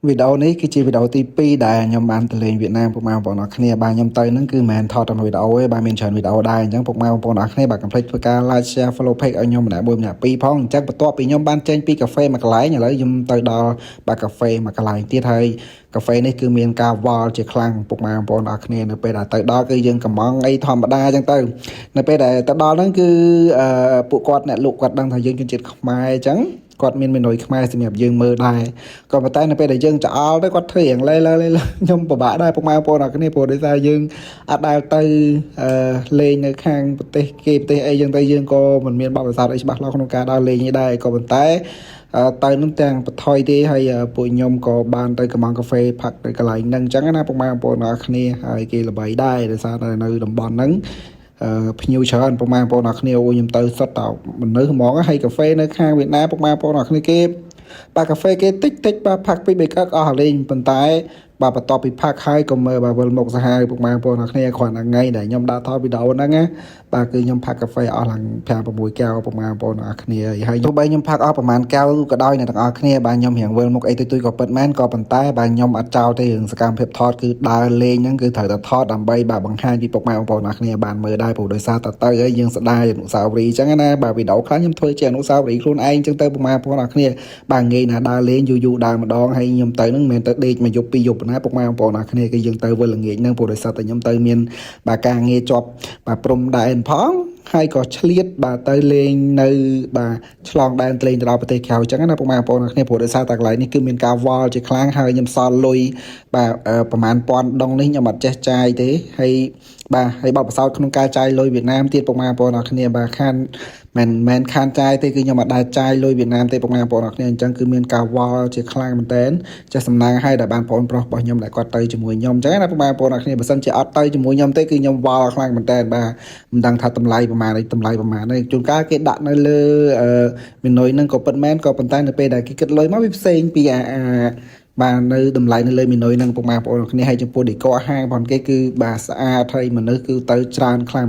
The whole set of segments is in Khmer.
វីដេអូនេះគឺជាវីដេអូទី2ដែលខ្ញុំបានទៅលេងវៀតណាមពុកម៉ែបងប្អូនអរគ្នាបាទខ្ញុំទៅហ្នឹងគឺមិនមែនថតតែវីដេអូទេបាទមានច្រើនវីដេអូដែរអញ្ចឹងពុកម៉ែបងប្អូនអរគ្នាបាទកុំភ្លេចធ្វើការ like share follow page ឲ្យខ្ញុំម្នាក់មួយម្នាក់ពីរផងអញ្ចឹងបន្ទាប់ពីខ្ញុំបានចេញពីកាហ្វេមួយកន្លែងឥឡូវខ្ញុំទៅដល់បាទកាហ្វេមួយកន្លែងទៀតហើយកាហ្វេនេះគឺមានការវល់ជាខ្លាំងពុកម៉ែបងប្អូនអរគ្នានៅពេលដែលទៅដល់គឺយើងកំងអីធម្មតាអញ្ចឹងទៅនៅពេលដែលទៅដល់ហ្នឹងគឺពួកគាត់អ្នកលក់គាត់ដឹងថាយើងជនជាតិខ្មែរអញ្ចឹងគាត់មានមេនុយខ្មែរសម្រាប់យើងមើលដែរក៏ប៉ុន្តែនៅពេលដែលយើងច្អល់ទៅគាត់ធ្វើយ៉ាងលេខ្ញុំពិបាកដែរពុកម៉ែបងប្អូនអរគ្នាព្រោះដោយសារយើងអត់ដែលទៅលេងនៅខាងប្រទេសគេប្រទេសអីចឹងទៅយើងក៏មិនមានបទពិសោធន៍អីច្បាស់លាស់ក្នុងការដើរលេងនេះដែរក៏ប៉ុន្តែទៅនឹងទាំងបថុយទេហើយពួកខ្ញុំក៏បានទៅកំងកាហ្វេផឹកទៅកន្លែងហ្នឹងអញ្ចឹងណាពុកម៉ែបងប្អូនអរគ្នាហើយគេល្បីដែរដោយសារតែនៅតំបន់ហ្នឹងភ្ញៀវច្រើនពុកម៉ែបងប្អូនអរគ្នាខ្ញុំទៅសុទ្ធតមនុស្សហ្មងហើយកាហ្វេនៅខាងវៀតណាមពុកម៉ែបងប្អូនអរគ្នាគេបាទកាហ្វេគេតិចបាទផឹកពី3កឹកអស់លេងប៉ុន្តែបាទបន្ទាប់ពីផឹកហើយក៏មើលបាទវិលមកសាហាវពុកម៉ែបងប្អូនអរគ្នាគ្រាន់តែថ្ងៃដែលខ្ញុំដាក់ថតវីដេអូហ្នឹងណាបាទគឺខ្ញុំផឹកកាហ្វេអស់ឡើង5-6កែវពុកម៉ែបងប្អូនអរគ្នាហើយទោះបីខ្ញុំផឹកអស់ប្រហែលកែវក៏ដោយអ្នកទាំងអស់គ្នាបាទខ្ញុំរៀងវិលមកអីទុយក៏ពិតមែនក៏ប៉ុន្តែបាទខ្ញុំអត់ចោលទេរឿងសកម្មភាពថតគឺដើរលេងហ្នឹងគឺត្រូវតែថតដើម្បីបាទបង្ហាញពីពុកម៉ែបងប្អូនអរគ្នាបានមើលដែរព្រោះដោយសារតែទៅហើយយើងស្ដាយអនុស្សាវរីយ៍អញ្ចឹងណាបាទវីដេអូខ្លះខ្ញុំធ្វើជាអនុស្សាវរីយ៍ខ្លួនឯងអញ្ចឹងទៅពុកម៉ែបងប្អូនអរគ្នាបាទងាយណាដើរលេងយូរដើរម្ដងហើយខ្ញុំទៅហ្នឹងមិនមែនទៅដេកមួយយប់ពីរយប់ណាពុកម៉ែបងប្អូនអរគ្នាគឺយើងទៅវិលល្ងាចហ្នឹងព្រោះដោយសារតែខ្ញុំទៅមានបាទការងារជាប់បាទព្រំដែនផងហើយក៏ឆ្លៀតបាទទៅលេងនៅបាទឆ្លងដែនលេងទៅដល់ប្រទេសក្រៅអញ្ចឹងណាពុកម៉ែបងប្អូនគ្នាព្រោះដោយសារតែកន្លែងនេះគឺមានការវល់ជាខ្លាំងហើយខ្ញុំសល់លុយបាទប្រហែល1000ដុងនេះខ្ញុំអត់ចេះចាយទេហើយបាទហើយបបផ្សោតក្នុងការចាយលុយវៀតណាមទៀតពុកម៉ែបងប្អូនគ្នាបាទខានមិនខានចាយទេគឺខ្ញុំអត់ដែលចាយលុយវៀតណាមទេពុកម៉ែបងប្អូនគ្នាអញ្ចឹងគឺមានការវល់ជាខ្លាំងមែនតើចេះសំណាងឲ្យដល់បានបងប្រុសរបស់ខ្ញុំដែលគាត់ទៅជាមួយខ្ញុំអញ្ចឹងណាពុកម៉ែបងប្អូនគ្នាបើសិនជាអត់ទៅជាមួយខ្ញុំទេគឺខ្ញុំវល់ខ្លាំងមែនតើបាទមិនដឹងថាតម្លៃប្រហែលទេជួនកាលគេដាក់នៅលើមីនុយហ្នឹងក៏ពិតមែនក៏ប៉ុន្តែនៅពេលដែលគេគិតលុយមកវាផ្សេងពីបាទនៅតម្លៃនៅលើមីនុយហ្នឹងពុកម៉ែបងប្អូនគ្នាហើយចំពោះឌីកហាងផងគេគឺបាទស្អាតហើយមនុស្សគឺទៅច្រើនខ្លាំង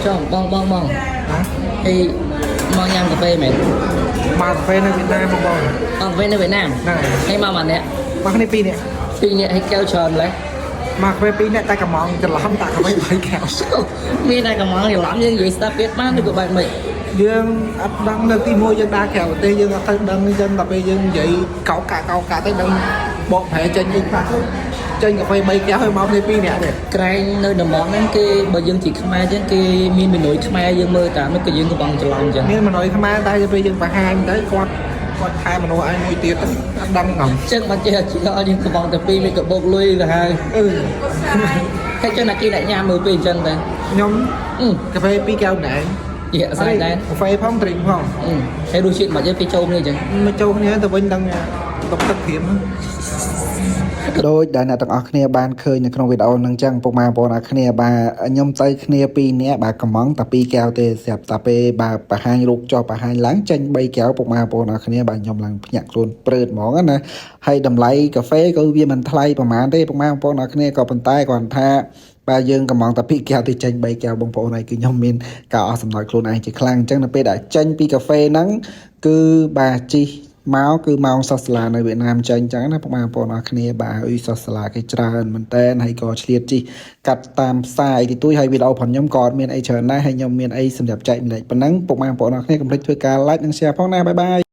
ចង់បងអីមកញ៉ាំកាហ្វេមែនមកកាហ្វេនៅវៀតណាមបងកាហ្វេនៅវៀតណាមហ្នឹងហើយមកម៉ាក់អ្នកមកគ្នា2នាក់ហើយកែវច្រើនឡើយមកកាហ្វេ2នាក់តែកំងច្រឡំតាកាហ្វេ3កែវមានតែកំងច្រឡំយើងនិយាយស្ដាប់ទៀតបានឬក៏បែបម៉េចយើងអត់ដឹងនៅទី1យើងដើរក្រៅប្រទេសយើងអត់ទៅដឹងអញ្ចឹងដល់ពេលយើងនិយាយកោកាទៅដឹងបកប្រែចេញអីខ្លះចេញកាហ្វេ3កែវហើយមកគ្នា2នាក់ទេក្រែងនៅតំបន់ហ្នឹងគេបើយើងជាខ្មែរអញ្ចឹងគេមានមីនុយខ្មែរយើងមើលតាមនោះក៏យើងកំងច្រឡំអញ្ចឹងមានមីនុយខ្មែរតែពេលយើងបង្ហាញទៅគាត់ថែមនុស្សឲ្យមួយទៀតអត់ដឹងហ៎អញ្ចឹងបាត់ចេះជាឲ្យយើងកំងតែ2មិនក៏បោកលុយទៅហើយហើយចឹងណាគេដាក់ញ៉ាំមើលពេលអញ្ចឹងតែខ្ញុំកាហ្វេ2កែវដែរយ៉ាស្អាតដែរកាហ្វេផងទ្រីងផងហើយរសជាតិមកយើងគេចូលគ្នាអញ្ចឹងមកចូលគ្នាទៅវិញដឹងតុកទឹកព្រាមដោយដែលអ្នកទាំងអស់គ្នាបានឃើញនៅក្នុងវីដេអូហ្នឹងចឹងពុកម៉ែបងប្អូនអរគ្នាបាទខ្ញុំទៅគ្នា2នាក់បាទកំងតែ2កែវទេស្រាប់តែពេលបាទបង្ហាញរូបចុះបង្ហាញឡើងចេញ3កែវពុកម៉ែបងប្អូនអរគ្នាបាទខ្ញុំឡើងភ្ញាក់ខ្លួនព្រឺតហ្មងណាហើយតម្លៃកាហ្វេក៏វាមិនថ្លៃប្រហែលទេពុកម៉ែបងប្អូនអរគ្នាក៏ប៉ុន្តែគាត់ថាបាទយើងកំងតែ2កែវទៅចេញ3កែវបងប្អូនហើយគឺខ្ញុំមានការអស់សំណើចខ្លួនឯងជាខ្លាំងអញ្ចឹងនៅពេលដែលចេញពីកាហ្វេហ្នឹងគឺបាទជីមកគឺម៉ោងសុសសាលានៅវៀតណាមចេញអញ្ចឹងណាពុកម៉ែបងប្អូនអរគ្នាបាទអ៊ុយសុសសាលាគេច្រើនមែនតើហើយក៏ឆ្លៀតជីកាត់តាមផ្សាយទីទួយហើយវីដេអូផងខ្ញុំក៏អត់មានអីច្រើនដែរហើយខ្ញុំមានអីសម្រាប់ចែកម្លែកប៉ុណ្ណឹងពុកម៉ែបងប្អូនអរគ្នាកុំភ្លេចធ្វើការ like និង share ផងណាបាយបាយ